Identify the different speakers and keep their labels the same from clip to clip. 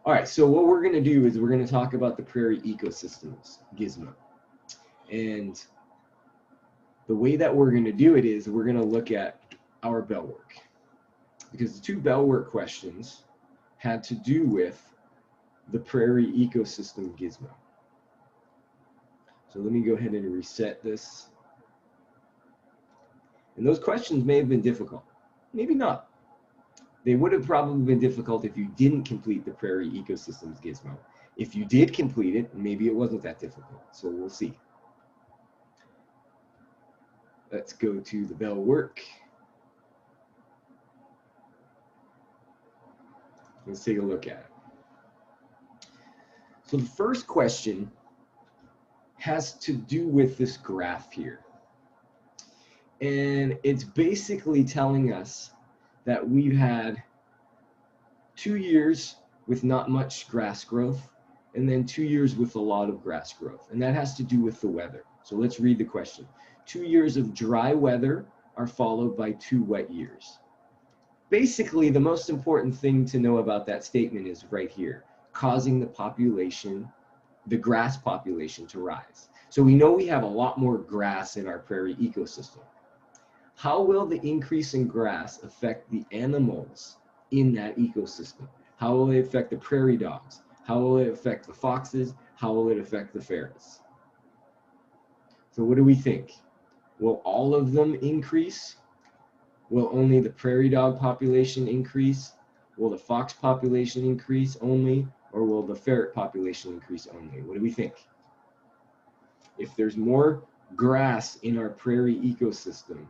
Speaker 1: All right, so what we're going to do is we're going to talk about the Prairie Ecosystems-Gizmo. And the way that we're going to do it is we're going to look at our bell work. Because the two bell work questions had to do with the Prairie Ecosystem-Gizmo. So let me go ahead and reset this. And those questions may have been difficult. Maybe not. They would have probably been difficult if you didn't complete the Prairie Ecosystems-Gizmo. If you did complete it, maybe it wasn't that difficult. So we'll see. Let's go to the bell work. Let's take a look at it. So the first question has to do with this graph here. And it's basically telling us that we've had 2 years with not much grass growth, and then 2 years with a lot of grass growth. And that has to do with the weather. So let's read the question. 2 years of dry weather are followed by 2 wet years. Basically, the most important thing to know about that statement is right here, causing the population, the grass population, to rise. So we know we have a lot more grass in our prairie ecosystem. How will the increase in grass affect the animals in that ecosystem? How will it affect the prairie dogs? How will it affect the foxes? How will it affect the ferrets? So what do we think? Will all of them increase? Will only the prairie dog population increase? Will the fox population increase only? Or will the ferret population increase only? What do we think? If there's more grass in our prairie ecosystem,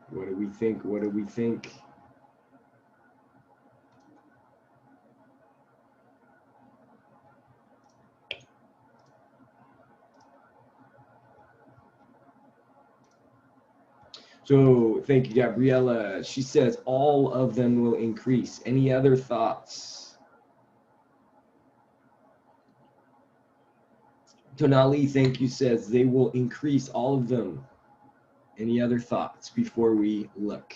Speaker 1: what do we think? What do we think? So thank you, Gabriella. She says all of them will increase. Any other thoughts? Tonali, thank you, says they will increase, all of them. Any other thoughts before we look?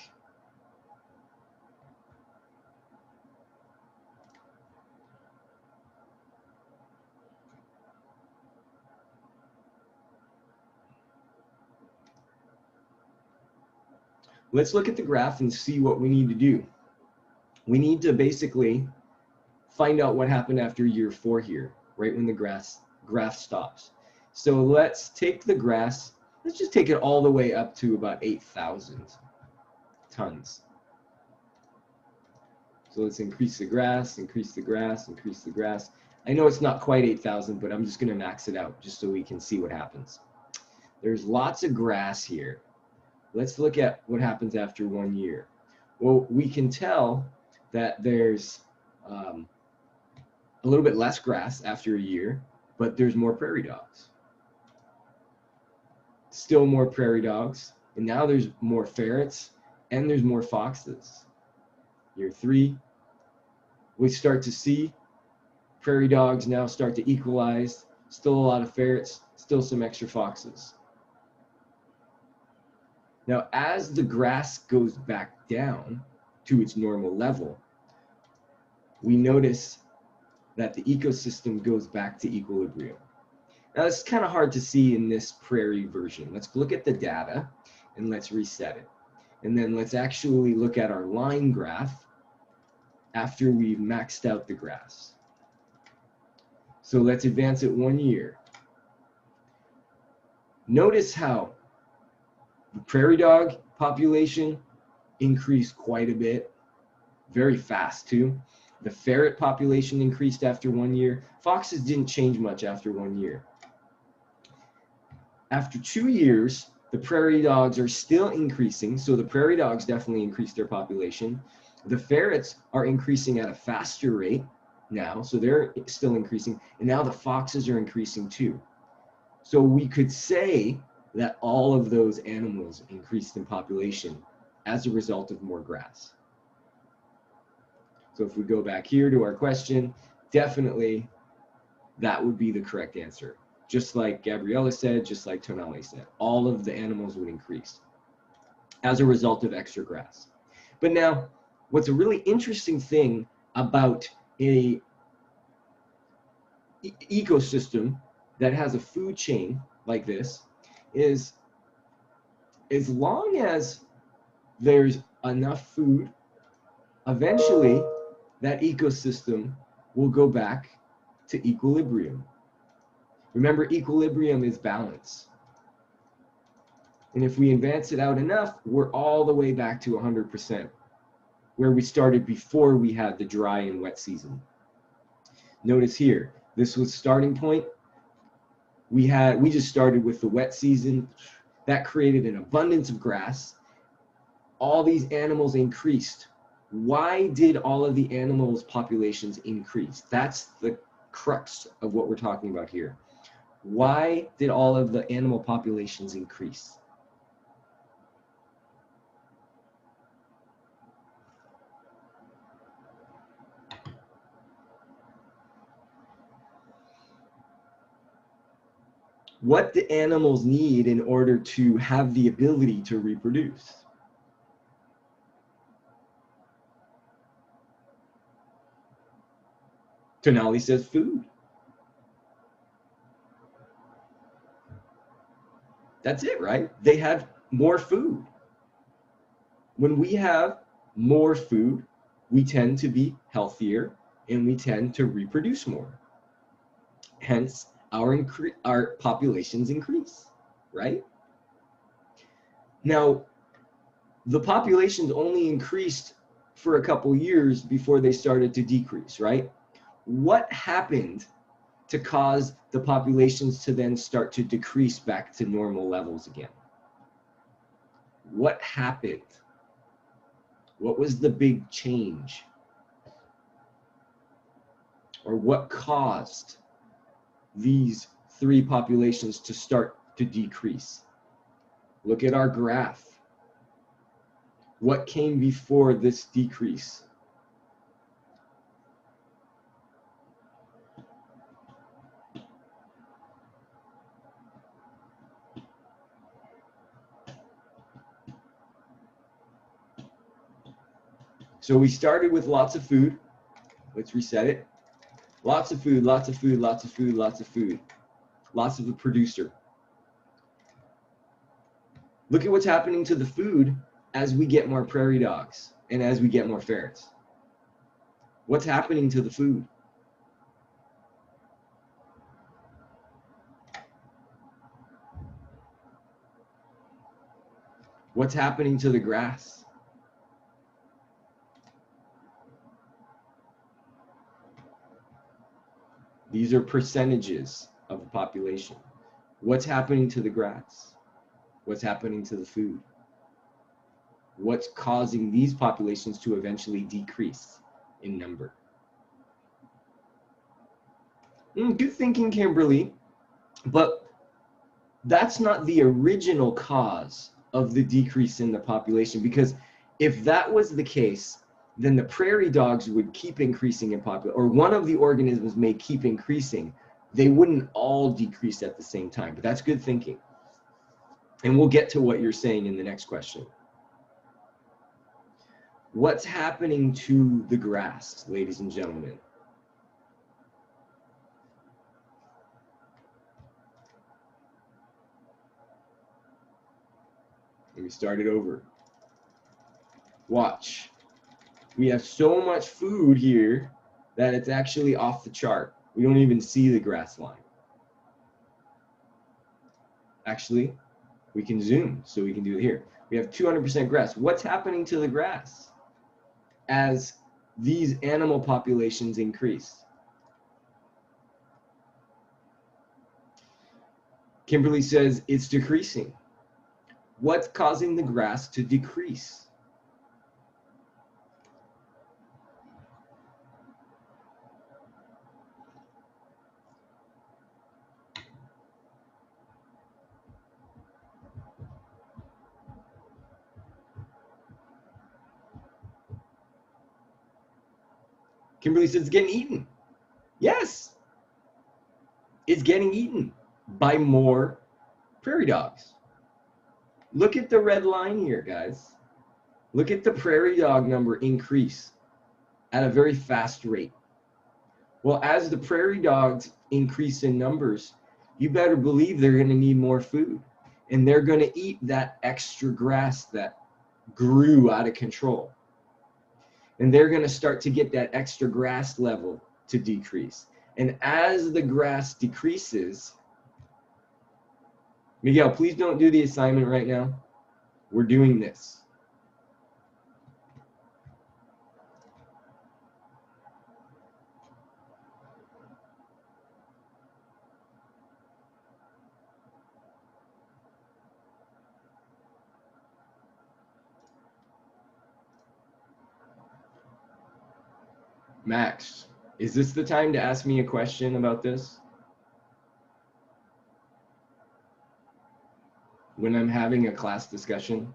Speaker 1: Let's look at the graph and see what we need to do. We need to basically find out what happened after year 4 here, right when the graph stops. So let's take the grass, let's just take it all the way up to about 8,000 tons. So let's increase the grass, increase the grass, increase the grass. I know it's not quite 8,000, but I'm just going to max it out just so we can see what happens. There's lots of grass here. Let's look at what happens after 1 year. Well, we can tell that there's a little bit less grass after a year, but there's more prairie dogs. Still more prairie dogs, and now there's more ferrets, and there's more foxes. Year 3, we start to see prairie dogs now start to equalize, still a lot of ferrets, still some extra foxes. Now, as the grass goes back down to its normal level, we notice that the ecosystem goes back to equilibrium. Now, it's kind of hard to see in this prairie version. Let's look at the data and let's reset it. And then let's actually look at our line graph after we've maxed out the grass. So let's advance it 1 year. Notice how the prairie dog population increased quite a bit, very fast too. The ferret population increased after 1 year. Foxes didn't change much after 1 year. After 2 years, the prairie dogs are still increasing, so the prairie dogs definitely increased their population. The ferrets are increasing at a faster rate now, so they're still increasing, and now the foxes are increasing too. So we could say that all of those animals increased in population as a result of more grass. So if we go back here to our question, definitely that would be the correct answer. just like Gabriella said, just like Tonali said. All of the animals would increase as a result of extra grass. But now, what's a really interesting thing about a ecosystem that has a food chain like this is, as long as there's enough food, eventually that ecosystem will go back to equilibrium. Remember, equilibrium is balance. And if we advance it out enough, we're all the way back to 100%, where we started before we had the dry and wet season. Notice here, this was starting point. We just started with the wet season. That created an abundance of grass. All these animals increased. Why did all of the animals' populations increase? That's the crux of what we're talking about here. Why did all of the animal populations increase? What do animals need in order to have the ability to reproduce? Tonali says food. That's it, right? They had more food. When we have more food, we tend to be healthier and we tend to reproduce more. Hence, our populations increase, right? Now, the populations only increased for a couple years before they started to decrease, right? What happened to cause the populations to then start to decrease back to normal levels again? What happened? What was the big change? Or what caused these three populations to start to decrease? Look at our graph. What came before this decrease? So we started with lots of food. Let's reset it. Lots of food, lots of food, lots of food, lots of food. Lots of the producer. Look at what's happening to the food as we get more prairie dogs and as we get more ferrets. What's happening to the food? What's happening to the grass? These are percentages of the population. What's happening to the grass? What's happening to the food? What's causing these populations to eventually decrease in number? Good thinking, Kimberly, but that's not the original cause of the decrease in the population, because if that was the case, then the prairie dogs would keep increasing in population, or one of the organisms may keep increasing. They wouldn't all decrease at the same time, but that's good thinking. And we'll get to what you're saying in the next question. What's happening to the grass, ladies and gentlemen? Let me start it over. Watch. We have so much food here that it's actually off the chart. We don't even see the grass line. Actually, we can zoom, so we can do it here. We have 200% grass. What's happening to the grass as these animal populations increase? Kimberly says it's decreasing. What's causing the grass to decrease? Kimberly says it's getting eaten. Yes, it's getting eaten. by more prairie dogs. Look at the red line here, guys. Look at the prairie dog number increase at a very fast rate. Well, as the prairie dogs increase in numbers, you better believe they're going to need more food. And they're going to eat that extra grass that grew out of control. And they're going to start to get that extra grass level to decrease. And as the grass decreases, Miguel, please don't do the assignment right now. We're doing this. Max, is this the time to ask me a question about this? When I'm having a class discussion?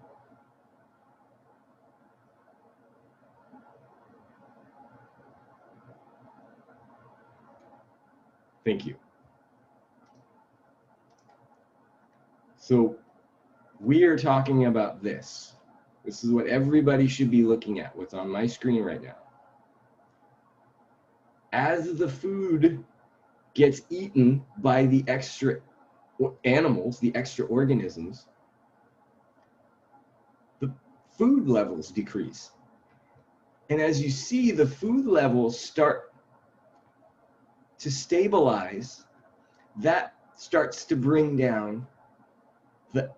Speaker 1: Thank you. So we are talking about this. This is what everybody should be looking at, what's on my screen right now. As the food gets eaten by the extra animals, the extra organisms, the food levels decrease. And as you see, the food levels start to stabilize, that starts to bring down the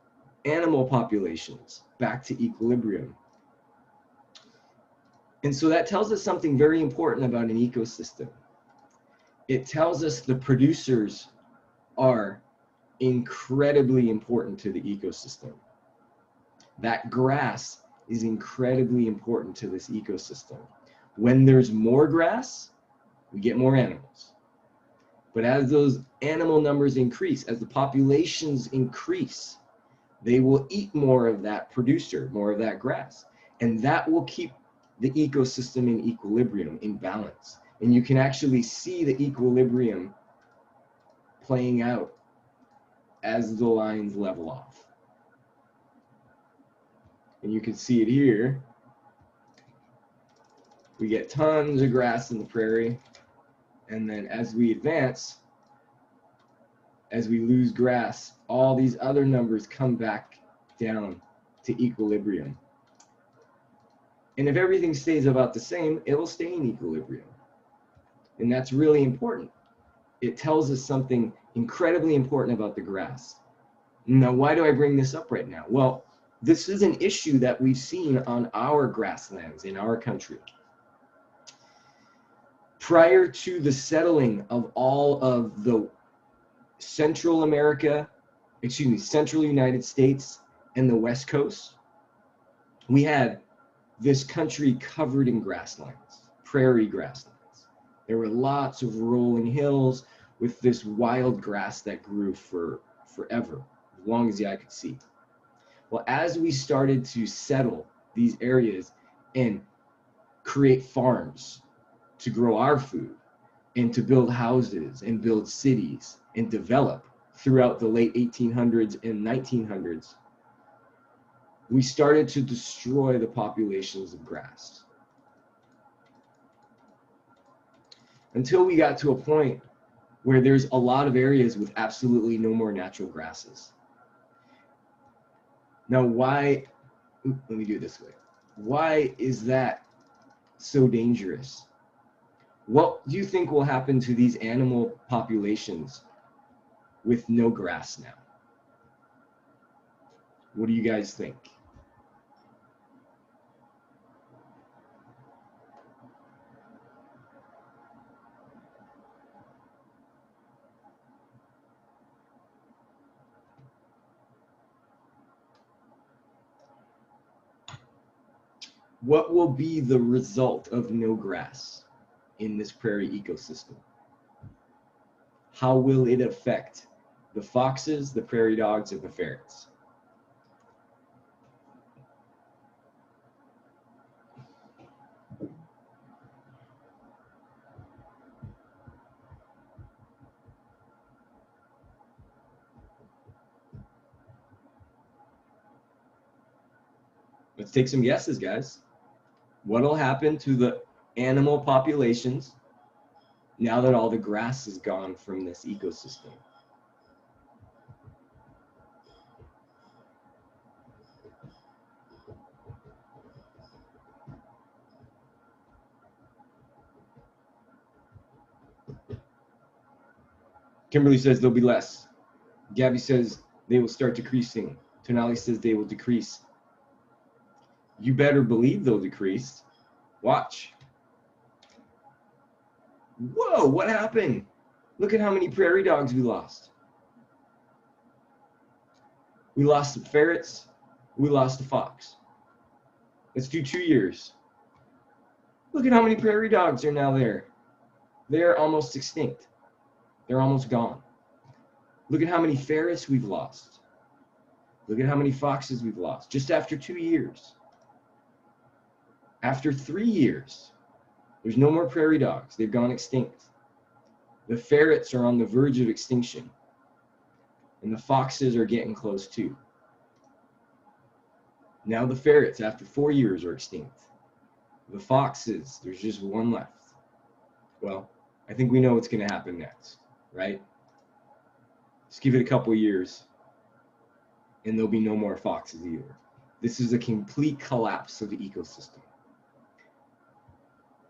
Speaker 1: animal populations back to equilibrium. And so that tells us something very important about an ecosystem. It tells us the producers are incredibly important to the ecosystem. That grass is incredibly important to this ecosystem. When there's more grass, we get more animals. But as those animal numbers increase, as the populations increase, they will eat more of that producer, more of that grass. And that will keep the ecosystem in equilibrium, in balance. And you can actually see the equilibrium playing out as the lines level off. And you can see it here. We get tons of grass in the prairie. And then as we advance, as we lose grass, all these other numbers come back down to equilibrium. And if everything stays about the same, it will stay in equilibrium. And that's really important. It tells us something incredibly important about the grass. Now, why do I bring this up right now? Well, this is an issue that we've seen on our grasslands in our country. Prior to the settling of all of the Central United States and the West Coast, we had this country covered in grasslands, prairie grasslands. There were lots of rolling hills with this wild grass that grew for forever, as long as the eye could see. Well, as we started to settle these areas and create farms to grow our food and to build houses and build cities and develop throughout the late 1800s and 1900s, we started to destroy the populations of grass. Until we got to a point where there's a lot of areas with absolutely no more natural grasses. Now, why, let me do it this way. Why is that so dangerous? What do you think will happen to these animal populations with no grass now? What do you guys think? What will be the result of no grass in this prairie ecosystem? How will it affect the foxes, the prairie dogs, and the ferrets? Let's take some guesses, guys. What'll happen to the animal populations now that all the grass is gone from this ecosystem? Kimberly says there'll be less. Gabby says they will start decreasing. Tonali says they will decrease. You better believe they'll decrease. Watch. Whoa, what happened? Look at how many prairie dogs we lost. We lost the ferrets. We lost the fox. Let's do 2 years. Look at how many prairie dogs are now there. They're almost extinct. They're almost gone. Look at how many ferrets we've lost. Look at how many foxes we've lost just after 2 years. After 3 years, there's no more prairie dogs. They've gone extinct. The ferrets are on the verge of extinction. And the foxes are getting close too. Now the ferrets, after 4 years, are extinct. The foxes, there's just one left. Well, I think we know what's going to happen next, right? Just give it a couple years, and there'll be no more foxes either. This is a complete collapse of the ecosystem.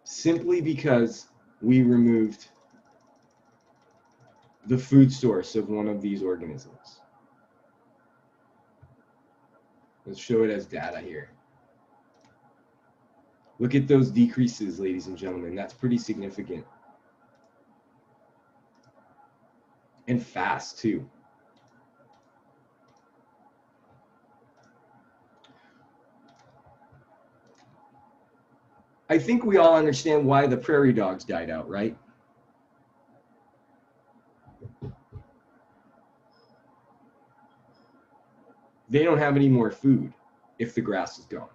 Speaker 1: Simply because we removed the food source of one of these organisms. Let's show it as data here. Look at those decreases, ladies and gentlemen. That's pretty significant. And fast, too. I think we all understand why the prairie dogs died out, right? They don't have any more food if the grass is gone.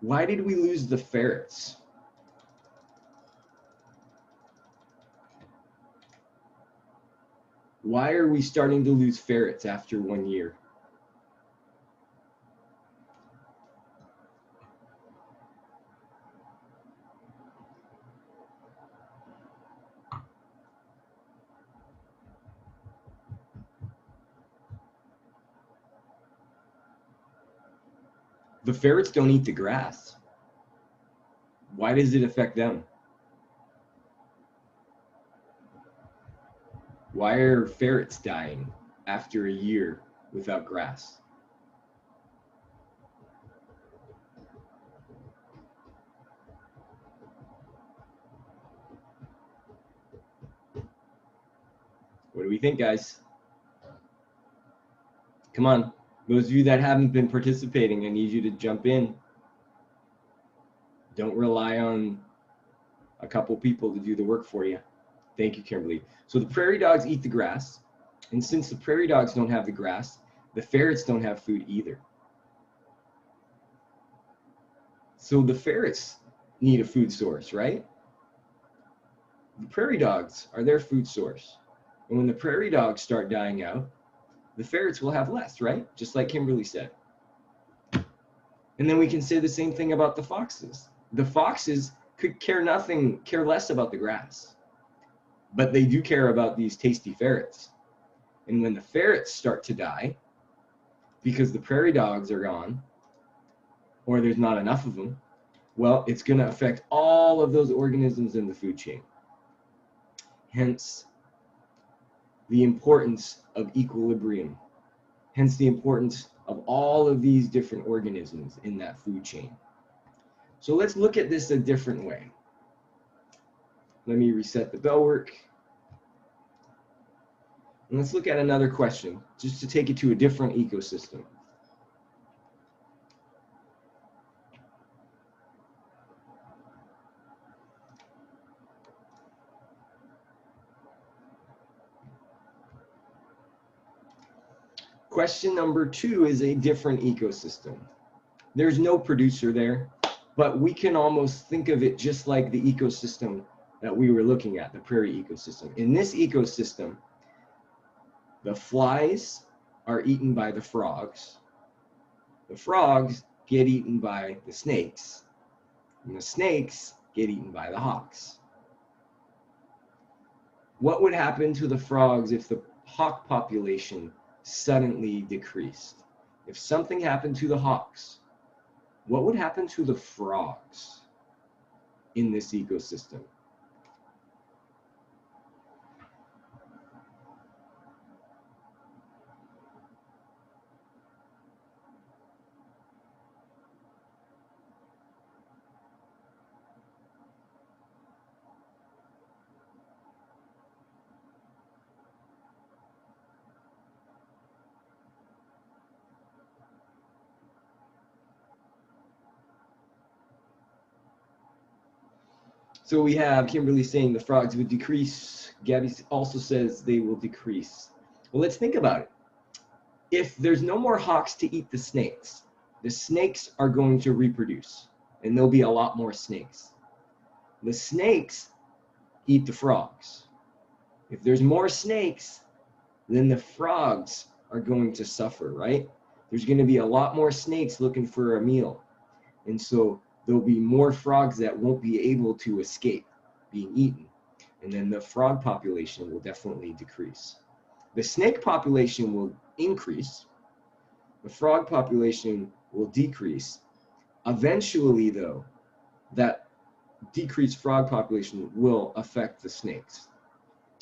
Speaker 1: Why did we lose the ferrets? Why are we starting to lose ferrets after 1 year? The ferrets don't eat the grass. Why does it affect them? Why are ferrets dying after a year without grass? What do we think, guys? Come on. Those of you that haven't been participating, I need you to jump in. Don't rely on a couple people to do the work for you. Thank you, Kimberly. So the prairie dogs eat the grass. And since the prairie dogs don't have the grass, the ferrets don't have food either. So the ferrets need a food source, right? The prairie dogs are their food source. And when the prairie dogs start dying out, the ferrets will have less, right? Just like Kimberly said. And then we can say the same thing about the foxes. The foxes could care less about the grass, but they do care about these tasty ferrets. And when the ferrets start to die, because the prairie dogs are gone, or there's not enough of them, well, it's going to affect all of those organisms in the food chain. Hence, the importance of equilibrium. Hence the importance of all of these different organisms in that food chain. So let's look at this a different way. Let me reset the bell work. And let's look at another question, just to take it to a different ecosystem. Question number 2 is a different ecosystem. There's no producer there, but we can almost think of it just like the ecosystem that we were looking at, the prairie ecosystem. In this ecosystem, the flies are eaten by the frogs. The frogs get eaten by the snakes, and the snakes get eaten by the hawks. What would happen to the frogs if the hawk population suddenly decreased? If something happened to the hawks, what would happen to the frogs in this ecosystem? So we have Kimberly saying the frogs would decrease. Gabby also says they will decrease. Well, let's think about it. If there's no more hawks to eat the snakes are going to reproduce, and there'll be a lot more snakes. The snakes eat the frogs. If there's more snakes, then the frogs are going to suffer, right? There's going to be a lot more snakes looking for a meal. And so there'll be more frogs that won't be able to escape being eaten. And then the frog population will definitely decrease. The snake population will increase. The frog population will decrease. Eventually, though, that decreased frog population will affect the snakes.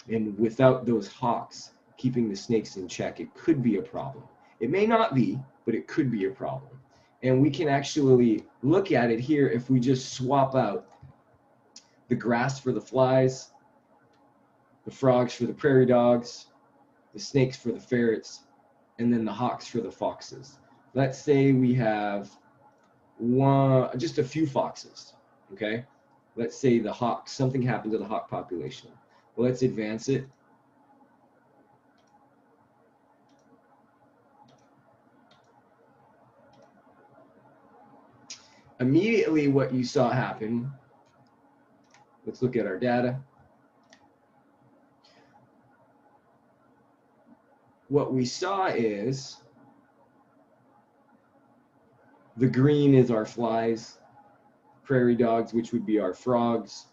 Speaker 1: And without those hawks keeping the snakes in check, it could be a problem. It may not be, but it could be a problem. And we can actually look at it here if we just swap out the grass for the flies, the frogs for the prairie dogs, the snakes for the ferrets, and then the hawks for the foxes. Let's say we have just a few foxes, okay? Let's say the hawks, something happened to the hawk population. Well, let's advance it. Immediately what you saw happen, let's look at our data. What we saw is the green is our flies, prairie dogs, which would be our frogs.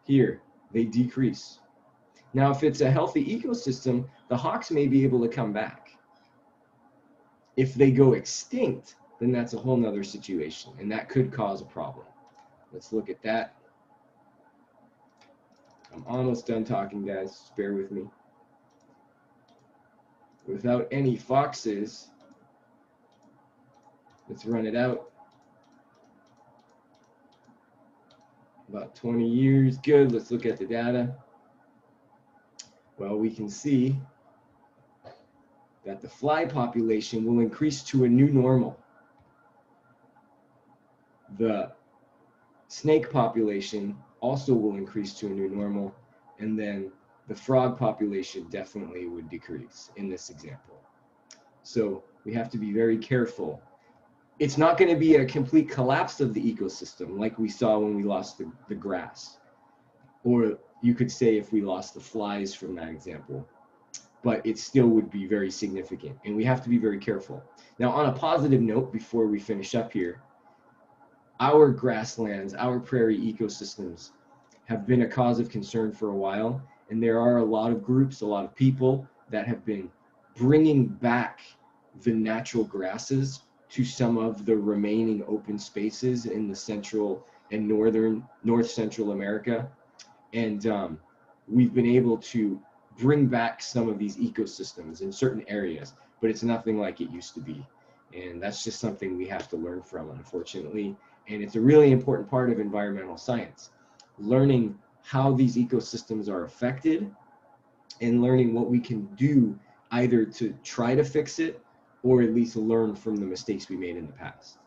Speaker 1: Here, they decrease. Now, if it's a healthy ecosystem, the hawks may be able to come back. If they go extinct, then that's a whole nother situation, and that could cause a problem. Let's look at that. I'm almost done talking, guys. Just bear with me. Without any foxes, let's run it out. About 20 years, good. Let's look at the data. Well, we can see that the fly population will increase to a new normal. The snake population also will increase to a new normal, and then the frog population definitely would decrease in this example. So we have to be very careful. It's not going to be a complete collapse of the ecosystem like we saw when we lost the grass. Or you could say if we lost the flies from that example. But it still would be very significant, and we have to be very careful. Now, on a positive note, before we finish up here, our grasslands, our prairie ecosystems have been a cause of concern for a while, and there are a lot of groups, a lot of people that have been bringing back the natural grasses to some of the remaining open spaces in the central and north central America. And we've been able to bring back some of these ecosystems in certain areas, but it's nothing like it used to be. And that's just something we have to learn from, unfortunately. And it's a really important part of environmental science, learning how these ecosystems are affected and learning what we can do either to try to fix it or at least learn from the mistakes we made in the past.